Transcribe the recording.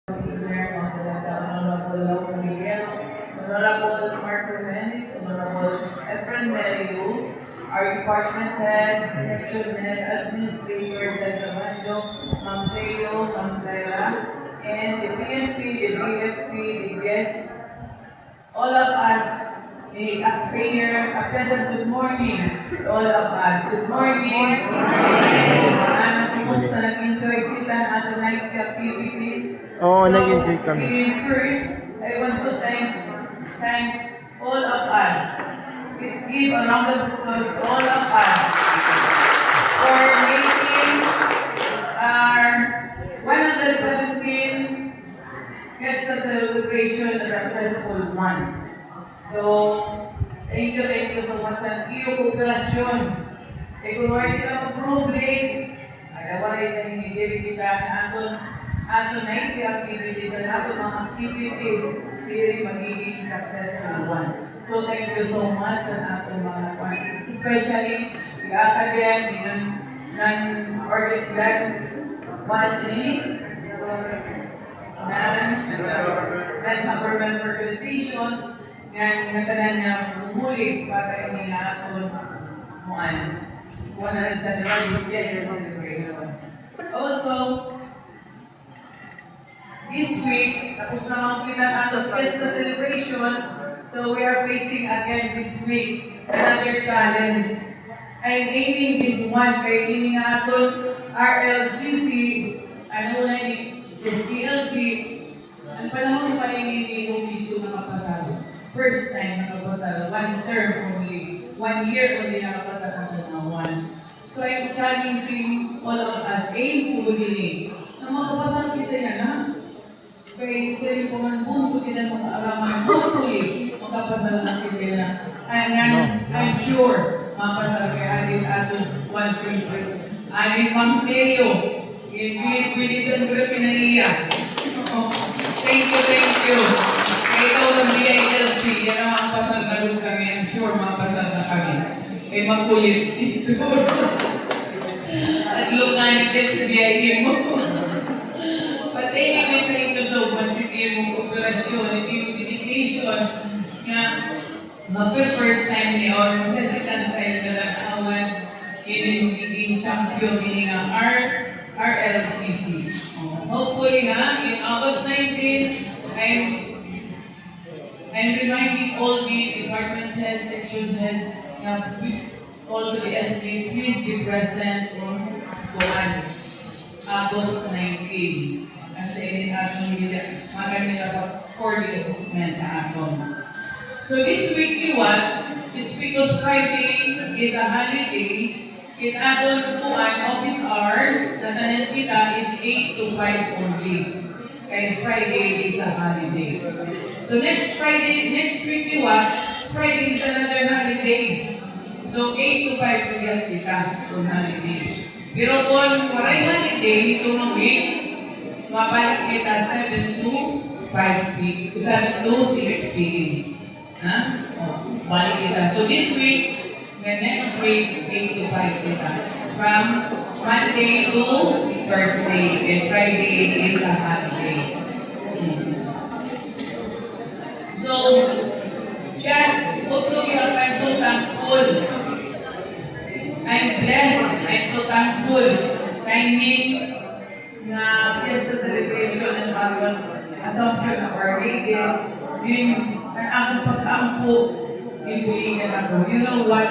Engineer on the Honorable Lau Miguel, Honorable Marco Mendes, Honorable Efren Meriu, our department head, section head, administrator, Jan Samando, Ma'am Cleo, Ma'am Clara, and the PNP, the BFP, the guests, all of us, the taxpayer, a pleasant good morning to all of us. Good morning. Kumusta? Nag-enjoy kita ng ating night activities? Nag-enjoy kami. First, I want to thank all of us. Let's give a round of applause to all of us for making our 117th Fiesta celebration a successful one. So, thank you so much sa iyong kooperasyon. Kung wala kita mag-problem, wala kita hindi kita ato na activities and ato mga activities really magiging successful one. So, thank you so much sa ato mga parties. Especially, the academy ng Orchid Black non-government organizations nga natanan niya bumulig para ini naton muan 175th year celebration. Also, this week, tapos naman kita ato Fiesta celebration, so we are facing again this week another challenge. I'm aiming this one kay ini nga aton RLGC, ano na ni SGLG, ang panahon pa rin yung video na kapasado. First time nakapasado, one term only, 1 year only nakapasado sa mga one. So I'm challenging all of us, aim po din na makapasado kita yan, ha? Kaya sa'yo po man buong kita mga araman, hopefully, makapasado na kita yan. And I'm sure, makapasado kaya atin atin once we're through. Anin Ma'am Cleo, bilitan ko rin pinaiya. Thank you. Kaya ikaw ng BILC, yan ang makapasal na rin kami. I'm sure makapasal na kami. Kaya magkulit ito. At lungan sa BIM mo. But anyway, thank you so much sa iyong kooperasyon, sa iyong dedication. Nga, first time ni Oren, sa second time na nag-awan, yung champion, meaning ang RLTC. Hopefully na, in August 19, I'm reminding all the department head, section head, also the SD, please be present on August 19. Kasi in atong nila for the assessment na aton. So this weekly one, it's because Friday is a holiday. In aton office hour, the tanan kita is 8 to 5 only. And Friday is a holiday. So next weekly one, Friday is another holiday. So 8 to 5 again kita on holiday. Pero kung waray holiday, itong week, mabalik kita 7 to 5 p.m. 7 to 6 p.m. Ha? Balik kita. So this week, the next week, 8 to 5 kita. From Monday to Thursday, and Friday is a holiday. So, I'm so thankful. I'm blessed. I'm so thankful. Timing na Fiesta celebration and Assumption of Our Lady. Yung ang akong pagkaampo, yung bulingan ako. You know what?